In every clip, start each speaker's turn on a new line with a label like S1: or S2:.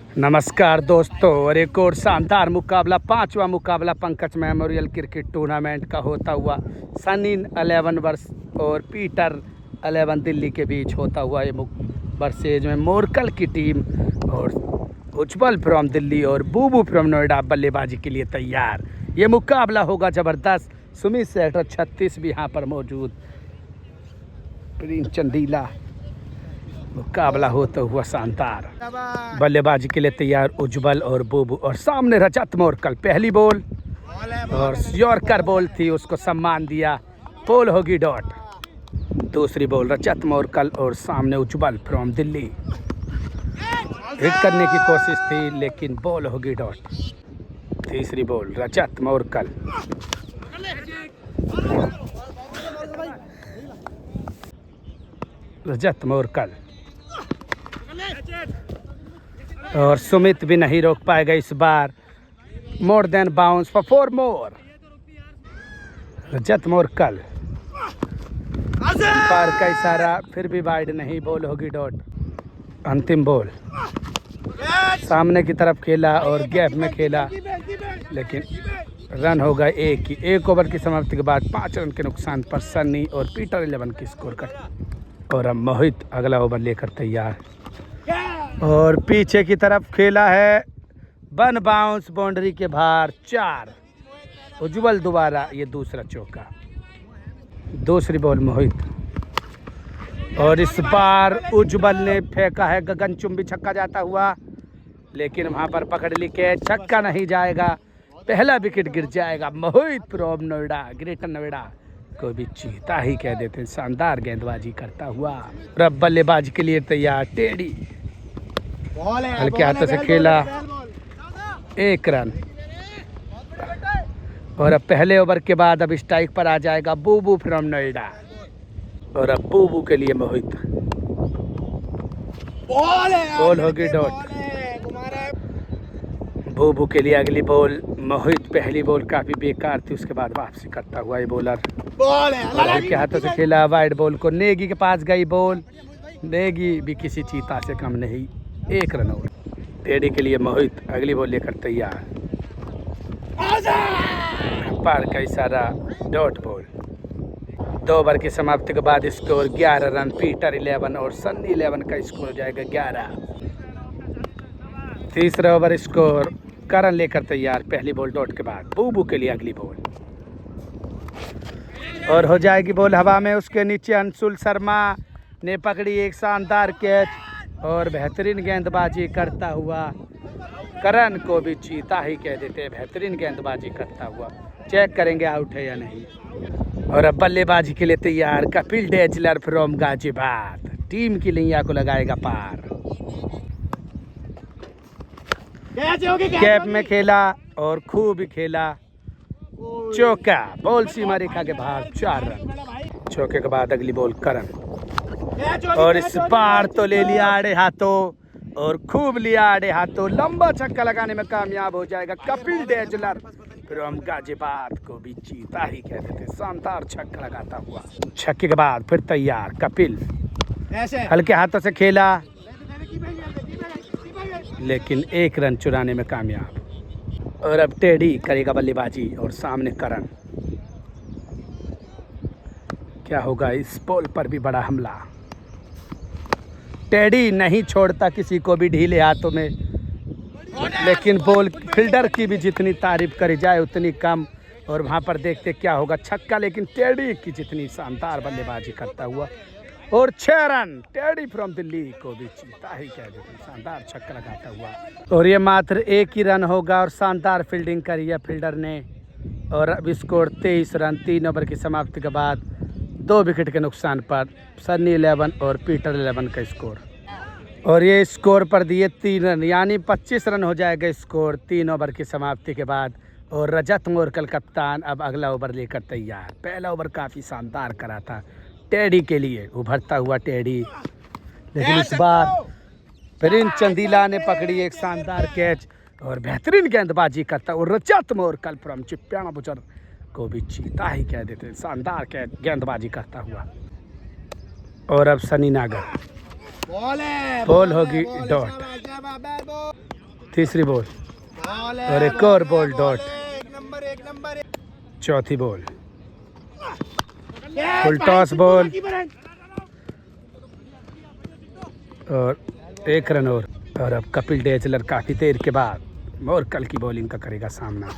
S1: नमस्कार दोस्तों, और एक और शानदार मुकाबला, पांचवा मुकाबला पंकज मेमोरियल क्रिकेट टूर्नामेंट का होता हुआ सनी 11 वर्ष और पीटर 11 दिल्ली के बीच होता हुआ ये वर्सेज में मोरकल की टीम और उज्जवल फ्रॉम दिल्ली और बूबू फ्रॉम नोएडा बल्लेबाजी के लिए तैयार। ये मुकाबला होगा ज़बरदस्त। सुमित सेक्टर 36 भी यहाँ पर मौजूद। प्रिंस चंदीला, मुकाबला होता हुआ शानदार। बल्लेबाजी के लिए तैयार उज्जवल और बूबू, और सामने रजत मोरकल। पहली बॉल और यॉर्कर बॉल थी, उसको सम्मान दिया, बॉल होगी डॉट। दूसरी बॉल रजत मोरकल और सामने उज्जवल फ्रॉम दिल्ली। हिट करने की कोशिश थी लेकिन बॉल होगी डॉट। तीसरी बॉल रजत मोरकल, रजत मोरकल, और सुमित भी नहीं रोक पाएगा इस बार। More than bounce for 4 more. Rajat Morkal, पार का इशारा, फिर भी वाइड नहीं, बॉल होगी डॉट। अंतिम बॉल सामने की तरफ खेला और गैप में खेला लेकिन रन होगा एक ही। 1 ओवर की समाप्ति के बाद 5 रन के नुकसान पर सन्नी और पीटर 11 की स्कोर कर। और अब मोहित अगला ओवर लेकर तैयार, और पीछे की तरफ खेला है, 1 बाउंस, बाउंड्री के बाहर 4। उज्जवल दोबारा, ये दूसरा चौका। दूसरी बॉल मोहित, और इस बार उज्जवल ने फेंका है गगनचुंबी छक्का जाता हुआ, लेकिन वहां पर पकड़ ली कैच, छक्का नहीं जाएगा, पहला विकेट गिर जाएगा। मोहित फ्रॉम नोएडा, ग्रेटर नोएडा को भी चीता ही कह देते हैं, शानदार गेंदबाजी करता हुआ। अब बल्लेबाजी के लिए तैयार टेडी, हल्के हाथों से खेला, 1 रन। और अब पहले ओवर के बाद अब स्ट्राइक पर आ जाएगा बूबू फ्रॉम नोएडा, और अब बूबू के लिए मोहित, बॉल होगी डॉट। बूबू के लिए अगली बॉल मोहित। पहली बॉल काफी बेकार थी, उसके बाद वापसी करता हुआ ये बॉलर, हल्के हाथों से खेला, वाइड बॉल को नेगी के पास गई बॉल। नेगी भी किसी चीता से कम नहीं, 1 रन और। टेडी के लिए मोहित अगली बॉल लेकर तैयार, पार का इशारा, डॉट बॉल। 2 ओवर की समाप्ति के बाद स्कोर 11 रन, पीटर 11 और सन्नी 11 का स्कोर हो जाएगा 11। तीसरा ओवर स्कोर करण लेकर तैयार, पहली बॉल डॉट के बाद। बूबू के लिए अगली बॉल, और हो जाएगी बॉल हवा में। उसके नीचे अंशुल शर्मा ने पकड़ी एक शानदार कैच और बेहतरीन गेंदबाजी करता हुआ। करण को भी चीता ही कह देते हैं, बेहतरीन गेंदबाजी करता हुआ। चेक करेंगे आउट है या नहीं। और अब बल्लेबाजी के लिए तैयार कपिल डेजलर फ्रॉम गाजियाबाद, टीम की लिया को लगाएगा पार। कैप में खेला और खूब खेला, चौका, बॉल सीमा रेखा के बाहर, 4 रन। चौके के बाद अगली बॉल करण, और इस बार तो ले लिया आड़े हाथों, और खूब लिया आड़े हाथों, लंबा छक्का लगाने में कामयाब हो जाएगा कपिल डेजलर फ्रॉम गाजियाबाद को भी चीता ही कह देते, शानदार छक्का लगाता हुआ। छक्के के बाद फिर तैयार कपिल, हल्के हाथों से खेला लेकिन 1 रन चुराने में कामयाब। और अब टेडी करेगा बल्लेबाजी, और सामने करण। क्या होगा, इस बॉल पर भी बड़ा हमला। टेडी नहीं छोड़ता किसी को भी ढीले हाथों में, लेकिन बॉल फील्डर की भी जितनी तारीफ करी जाए उतनी कम। और वहां पर देखते क्या होगा, छक्का, लेकिन टेडी की जितनी शानदार बल्लेबाजी करता हुआ, और 6 रन। टेडी फ्रॉम दिल्ली को भी चीता ही कह देते, शानदार छक्का लगाता हुआ। और ये मात्र 1 ही रन होगा, और शानदार फील्डिंग करी है फील्डर ने। और अब स्कोर 23 रन, 3 ओवर की समाप्ति के बाद 2 विकेट के नुकसान पर सन्नी 11 और पीटर 11 का स्कोर। और ये स्कोर पर दिए 3 रन, यानी 25 रन हो जाएगा स्कोर 3 ओवर की समाप्ति के बाद। और रजत मोरकल कप्तान अब अगला ओवर लेकर तैयार। पहला ओवर काफ़ी शानदार करा था टेडी के लिए, उभरता हुआ टेडी, लेकिन इस बार प्रिंस चंदीला ने पकड़ी एक शानदार कैच और बेहतरीन गेंदबाजी करता, और रजत मोरकल फ्रॉम चिप्याना बुचर को भी चीता ही कह देते, शानदार गेंदबाजी करता हुआ। और अब सनी नागर, बॉल होगी डॉट। तीसरी बॉल और एक और बॉल डॉट। चौथी बॉल फुल टॉस बॉल और 1 रन और अब कपिल डेजलर काफी देर के बाद मोरकल की बॉलिंग का करेगा सामना।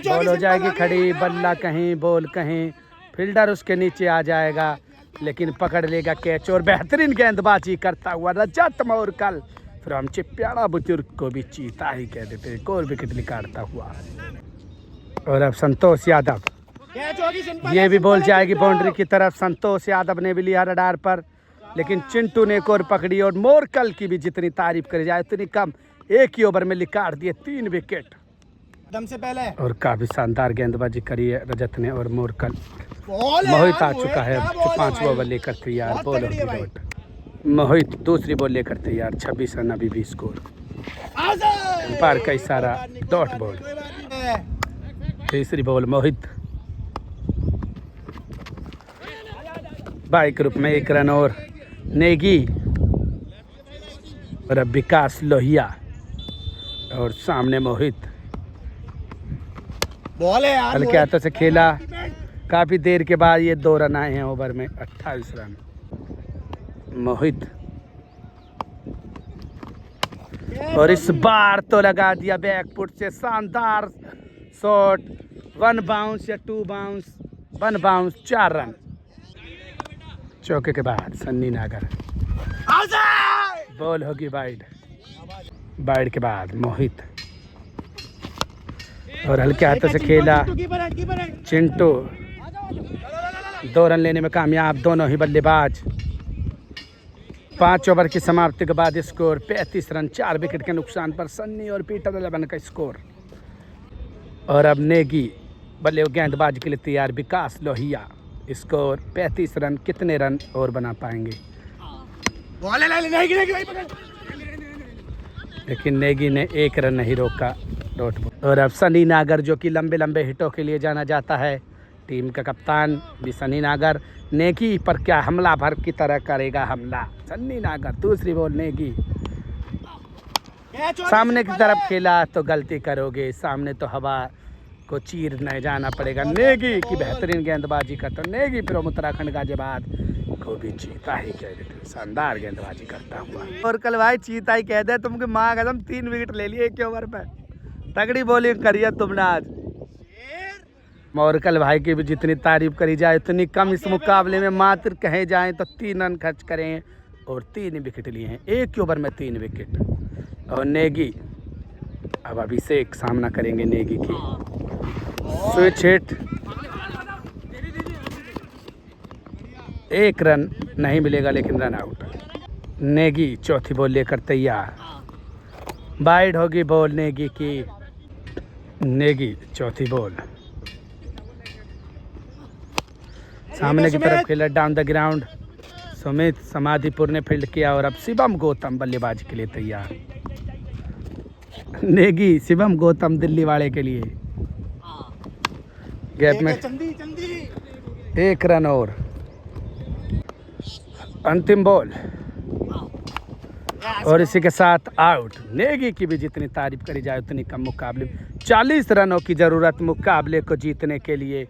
S1: बॉल हो जाएगी खड़ी, बल्ला कहीं बॉल कहीं, फील्डर उसके नीचे आ जाएगा लेकिन पकड़ लेगा कैच और बेहतरीन गेंदबाजी करता हुआ रजत मोरकल फ्रॉम चिप्याड़ा बुजुर्ग को भी चीता ही कह देते, एक और विकेट निकालता हुआ। और अब संतोष यादव, ये भी बॉल जाएगी बाउंड्री की तरफ। संतोष यादव ने भी लिया रडार पर लेकिन चिंटू ने एक और पकड़ी और मोरकल की भी जितनी तारीफ करी जाए उतनी कम। एक ही ओवर में निकाल दिए 3 विकेट
S2: दम से पहले और
S1: काफी शानदार गेंदबाजी करी है रजत ने। और मोरकल मोहित आ चुका है 5 ओवर लेकर तैयार। बॉल होगी डॉट। मोहित दूसरी बॉल लेकर तैयार। 26 रन अभी भी स्कोर। अंपायर का इशारा डॉट बॉल। तीसरी बॉल मोहित बाइक ग्रुप में 1 रन और नेगी और अब विकास लोहिया और सामने मोहित।
S2: बॉल है यार,
S1: हल्के हाथों से खेला। काफी देर के बाद ये 2 रन आए हैं ओवर में। 28 रन। मोहित और इस बार तो लगा दिया बैकफुट से शानदार शॉट। 1 बाउंस या 2 बाउंस, 1 बाउंस, 4 रन। चौके के बाद सन्नी नागर। बॉल होगी वाइड। वाइड के बाद मोहित और हल्के हाथों से खेला। चिंटू 2 रन लेने में कामयाब, दोनों ही बल्लेबाज। 5 ओवर की समाप्ति के बाद स्कोर 35 रन। 4 विकेट के नुकसान पर सन्नी और पीटर 11 का स्कोर। और अब नेगी बल्ले गेंदबाजी के लिए तैयार। विकास लोहिया स्कोर 35 रन। कितने रन और बना पाएंगे? लेकिन नेगी ने 1 रन नहीं रोका। Dot ball. और अब सनी नागर जो कि लंबे लंबे हिटों के लिए जाना जाता है, टीम का कप्तान भी सनी नागर। नेगी पर क्या हमला भर की तरह करेगा हमला सन्नी नागर। दूसरी बॉल नेगी सामने की तरफ खेला तो गलती करोगे, सामने तो हवा को चीर नहीं जाना पड़ेगा। नेगी की बेहतरीन गेंदबाजी करता। नेगी फ्रॉम उत्तराखंड गाजियाबाद को भी चीता ही कह देते, शानदार गेंदबाजी करता हुआ। और कल भाई चीता ही कह दे तुमके माँ कसम 3 विकेट ले लिए 1 ओवर पे। तगड़ी बॉलिंग करी है तुमने आज। मोरकल भाई की भी जितनी तारीफ करी जाए उतनी कम। इस मुकाबले में मात्र कहे जाएं तो 3 रन खर्च करें और 3 विकेट लिए हैं। 1 ओवर में 3 विकेट। और नेगी अब अभिषेक सामना करेंगे नेगी की। स्विच हिट 1 रन नहीं मिलेगा लेकिन रन आउट। नेगी चौथी बॉल लेकर तैयार। वाइड होगी बॉल नेगी की। नेगी चौथी बॉल सामने की तरफ खेला। डाउन द ग्राउंड सुमित समाधिपुर ने फील्ड किया। और अब शिवम गौतम बल्लेबाजी के लिए तैयार। नेगी शिवम गौतम दिल्ली वाले के लिए। गैप में 1 रन और अंतिम बॉल और इसी के साथ आउट। नेगी की भी जितनी तारीफ करी जाए उतनी कम। मुकाबले 40 रनों की जरूरत मुकाबले को जीतने के लिए।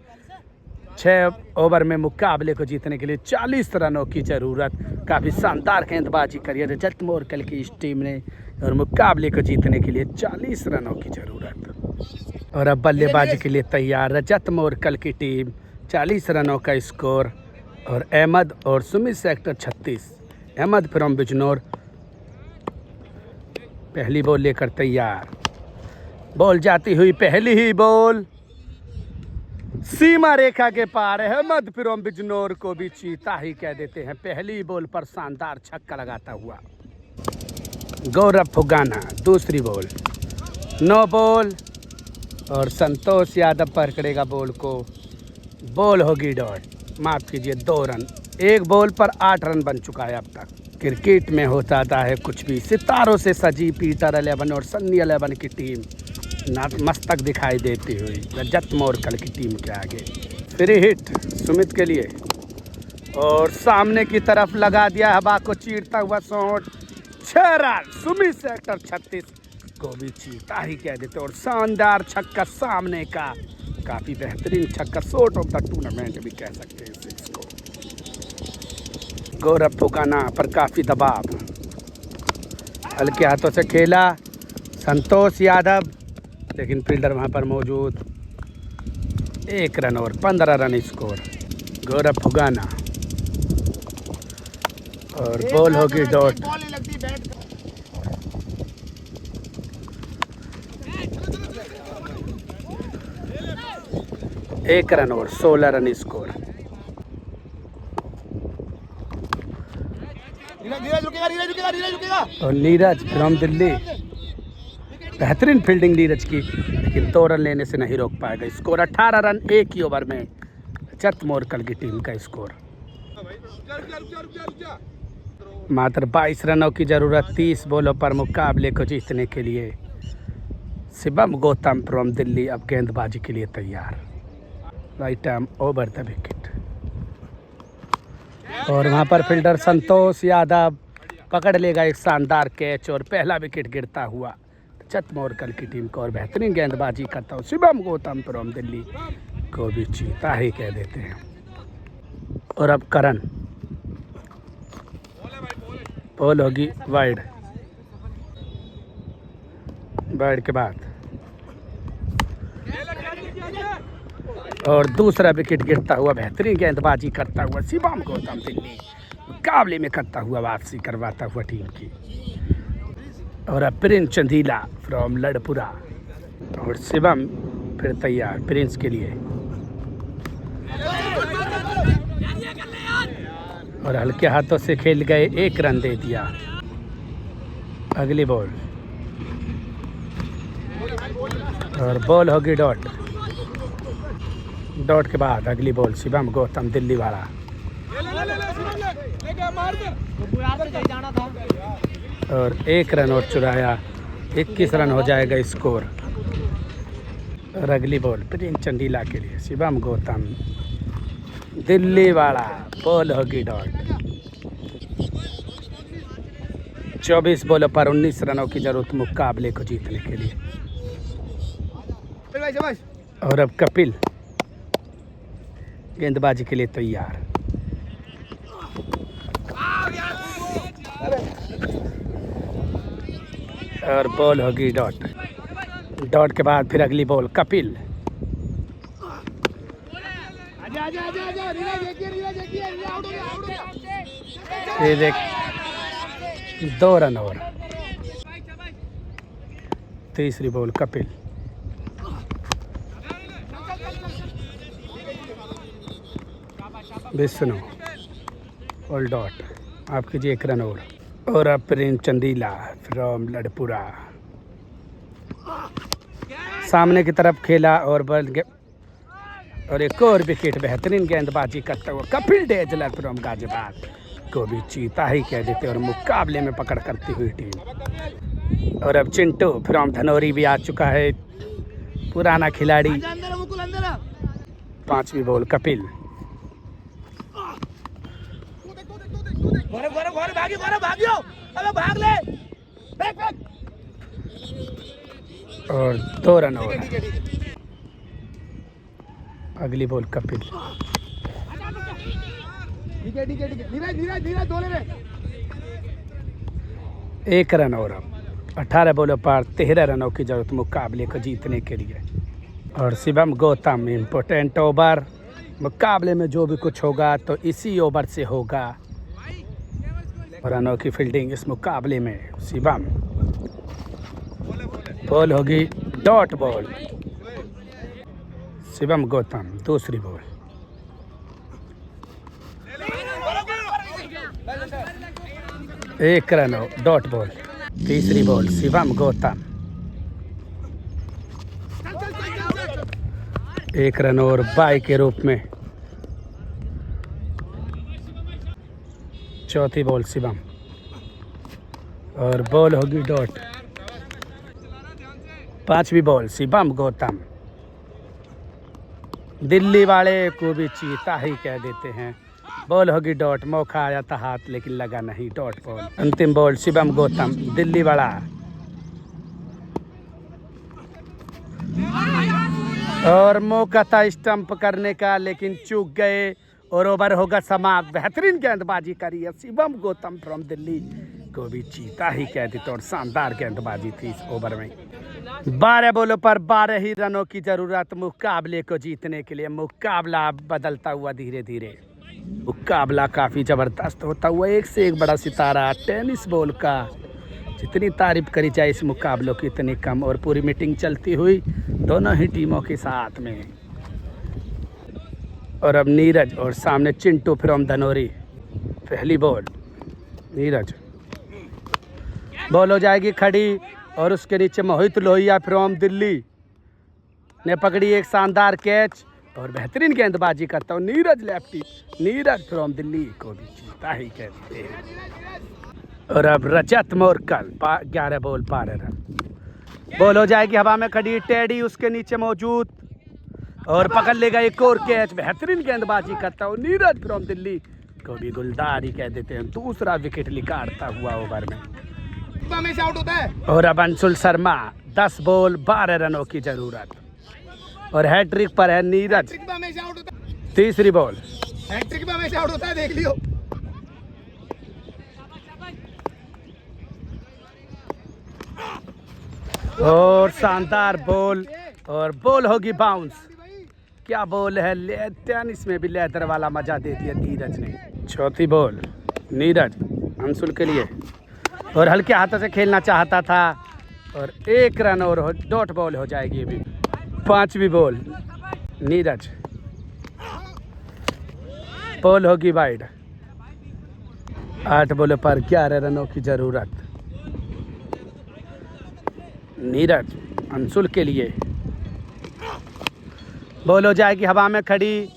S1: 6 ओवर में मुकाबले को जीतने के लिए 40 रनों की जरूरत। काफी शानदार गेंदबाजी करी है रजत मोरकल की इस टीम ने। और मुकाबले को जीतने के लिए 40 रनों की जरूरत। और अब बल्लेबाजी के लिए तैयार रजत मोरकल की टीम। 40 रनों का स्कोर। और अहमद और सुमित सेक्टर 36। अहमद फ्रॉम बिजनौर पहली बॉल लेकर तैयार। बॉल जाती हुई पहली ही बॉल सीमा रेखा के पार। अहमद फ्रॉम बिजनौर को भी चीता ही कह देते हैं। पहली बॉल पर शानदार छक्का लगाता हुआ गौरव फुगाना। दूसरी बॉल नो बॉल और संतोष यादव पकड़ेगा बॉल को। बॉल होगी डॉट। माफ कीजिए 2 रन। 1 बॉल पर 8 रन बन चुका है अब तक। क्रिकेट में होता है कुछ भी। सितारों से सजी पीटर 11 और सन्नी 11 की टीम मस्तक दिखाई देती हुई रजत मोरकल की टीम के आगे। फ्री हिट सुमित के लिए और सामने की तरफ लगा दिया हवा को चीरता हुआ शॉट। 6 रन। सुमित सेक्टर 36 को भी चीता ही कह देते। और शानदार छक्का सामने का, काफ़ी बेहतरीन छक्का, शॉट ऑफ द टूर्नामेंट भी कह सकते हैं सिक्स को। गौरव फुगाना पर काफ़ी दबाव, हल्के हाथों से खेला संतोष यादव, लेकिन फील्डर वहाँ पर मौजूद। 1 रन और 15 रन स्कोर। गौरव फुगाना और बॉल होगी डॉट। 1 रन और 16 रन स्कोर। और नीरज फ्रॉम दिल्ली, बेहतरीन फील्डिंग नीरज की, लेकिन 2 रन लेने से नहीं रोक पाएगा। स्कोर 18 रन 1 ही ओवर में। रजत मोरकल की टीम का स्कोर। मात्र 22 रनों की जरूरत 30 बॉलों पर मुकाबले को जीतने के लिए। शिवम गौतम फ्रॉम दिल्ली अब गेंदबाजी के लिए तैयार। Right arm over the wicket. और वहाँ पर फील्डर संतोष यादव पकड़ लेगा एक शानदार कैच और पहला विकेट गिरता हुआ रजत मोरकल की टीम को। और बेहतरीन गेंदबाजी करता हूँ शिवम गौतम फ्रॉम दिल्ली को भी चीता ही कह देते हैं। और अब करण, बॉल होगी वाइड। वाइड के बाद और दूसरा विकेट गिरता हुआ, बेहतरीन गेंदबाजी करता हुआ शिवम गौतम दिल्ली मुकाबले में करता हुआ वापसी करवाता हुआ टीम की। और अब प्रिंस चंदीला फ्रॉम लड़पुरा और शिवम फिर तैयार प्रिंस के लिए। और हल्के हाथों से खेल गए, 1 रन दे दिया। अगली बॉल और बॉल होगी डॉट। डॉट के बाद अगली बॉल शिवम गौतम दिल्ली वाला। और 1 रन और चुराया, 21 रन हो जाएगा स्कोर। और अगली बॉल प्रिंस चंदीला के लिए शिवम गौतम दिल्ली वाला, बॉल होगी डॉट। 24 बॉलों पर 19 रनों की जरूरत मुकाबले को जीतने के लिए। और अब कपिल गेंदबाजी के लिए तैयार। और बॉल होगी डॉट। डॉट के बाद फिर अगली बॉल कपिल। ये देख 2 रन और। तीसरी बॉल कपिल। विष्णु और डॉट। आप कीजिए 1 रन और अब प्रिंस चंदीला फ्रॉम लड़पुरा सामने की तरफ खेला और बॉल और एक और विकेट। बेहतरीन गेंदबाजी करता हुआ कपिल डेजलर फ्रॉम गाजियाबाद को भी चीता ही कह देते और मुकाबले में पकड़ करती हुई टीम। और अब चिंटू फ्रॉम धनौरी भी आ चुका है, पुराना खिलाड़ी। 5वीं बॉल कपिल। और 2 रन और। अगली बॉल कपिल। 1 रन और। अब 18 बॉलों पर 13 रनों की जरूरत मुकाबले को जीतने के लिए। और शिवम गौतम इम्पोर्टेंट ओवर। मुकाबले में जो भी कुछ होगा तो इसी ओवर से होगा। और रनों की फील्डिंग इस मुकाबले में शिवम। बॉल होगी डॉट बॉल। शिवम गौतम दूसरी बॉल। एक रन डॉट बॉल। तीसरी बॉल शिवम गौतम। 1 रन और बाई के रूप में। चौथी बॉल शिवम और बॉल होगी डॉट। 5वीं बॉल शिवम गौतम। दिल्ली वाले को भी चीता ही कह देते हैं। बॉल होगी डॉट। मौका आया था हाथ लेकिन लगा नहीं, डॉट बॉल। अंतिम बॉल शिवम गौतम दिल्ली वाला। और मौका था स्टंप करने का लेकिन चूक गए और ओवर होगा समाप्त। बेहतरीन गेंदबाजी करी है शिवम गौतम फ्रॉम दिल्ली को भी जीता ही कह देते और शानदार गेंदबाजी थी इस ओवर में। 12 बॉलों पर 12 ही रनों की जरूरत मुकाबले को जीतने के लिए। मुकाबला बदलता हुआ धीरे धीरे, मुकाबला काफी जबरदस्त होता हुआ, एक से एक बड़ा सितारा टेनिस बॉल का। जितनी तारीफ करी जाए इस मुकाबलों की इतनी कम। और पूरी मीटिंग चलती हुई दोनों ही टीमों के साथ में। और अब नीरज और सामने चिंटू फ्रॉम धनौरी। पहली बॉल नीरज, बॉल हो जाएगी खड़ी और उसके नीचे मोहित लोहिया फ्रॉम दिल्ली ने पकड़ी एक शानदार कैच और बेहतरीन गेंदबाजी करता हूँ नीरज लेफ्टी। नीरज फ्रॉम दिल्ली को भी जीता ही कहते हैं। और अब रजत मोरकल 11 बॉल 12 रन। बॉल हो जाएगी हवा में खड़ी, टेडी उसके नीचे मौजूद और पकड़ लेगा एक और कैच। बेहतरीन गेंदबाजी करता हूँ नीरज फ्रॉम दिल्ली को भी गुलदार ही कह देते हैं। दूसरा विकेट निकालता हुआ ओवर में।
S2: से आउट होता है।
S1: और अब अंशुल शर्मा 10 बॉल 12 रनों की जरूरत और हैट्रिक पर है नीरज। तीसरी बॉल
S2: हैट्रिक में हमेशा आउट होता है, देख लियो।
S1: और शानदार बॉल और बॉल होगी बाउंस। क्या बॉल है, टेनिस में भी लेदर वाला मजा दे दिया नीरज ने। चौथी बॉल नीरज अंशुल के लिए और हल्के हाथों से खेलना चाहता था और 1 रन और डॉट बॉल हो जाएगी अभी। पांचवी बॉल नीरज, बॉल होगी वाइड। 8 बॉलों पर 11 रनों की जरूरत। नीरज अंशुल के लिए बॉल हो जाएगी हवा में खड़ी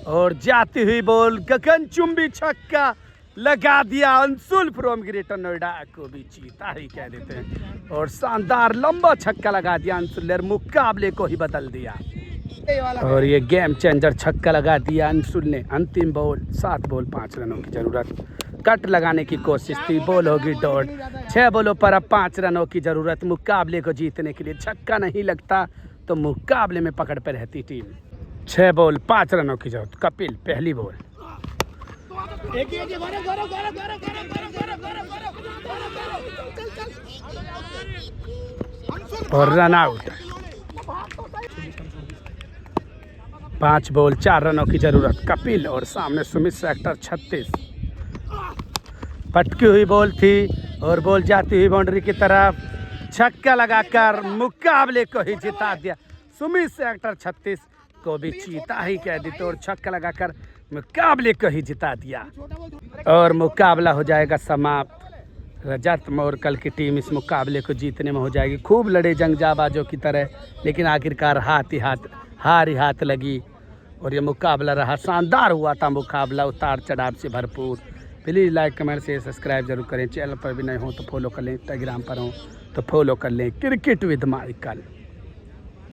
S1: और जाती हुई बॉल गगनचुंबी छक्का लगा दिया अंशुल फ्रॉम ग्रेटर नोएडा को भी जीता ही कह देते हैं। और शानदार लंबा छक्का लगा दिया अंशुल ने, मुकाबले को ही बदल दिया। और ये गेम चेंजर छक्का लगा दिया अंशुल ने। अंतिम बॉल 7 बॉल 5 रनों की जरूरत। कट लगाने की कोशिश थी, बॉल होगी डॉट। 6 बॉलों पर अब 5 रनों की जरूरत मुकाबले को जीतने के लिए। छक्का नहीं लगता तो मुकाबले में पकड़ पर रहती टीम। 6 बॉल 5 रनों की जरूरत। कपिल पहली बॉल और रन आउट। 5 बॉल 4 रनों की जरूरत। कपिल और सामने सुमित सेक्टर 36। पटकी हुई बॉल थी और बॉल जाती हुई बाउंड्री की तरफ। छक्का लगाकर मुकाबले को ही जिता दिया। सुमित सेक्टर 36 को भी जीता ही कह देते और छक्का लगाकर मुकाबले को ही जिता दिया। और मुकाबला हो जाएगा समाप्त। रजत मोरकल की टीम इस मुकाबले को जीतने में हो जाएगी। खूब लड़े जंग जाबाजों की तरह, लेकिन आखिरकार हार ही हाथ लगी। और ये मुकाबला रहा, शानदार हुआ था मुकाबला, उतार चढ़ाव से भरपूर। Please like comment share subscribe जरूर करें। चैनल पर भी नहीं हो तो फॉलो कर लें, इंस्टाग्राम पर हो तो फॉलो कर लें। Cricket with Michael.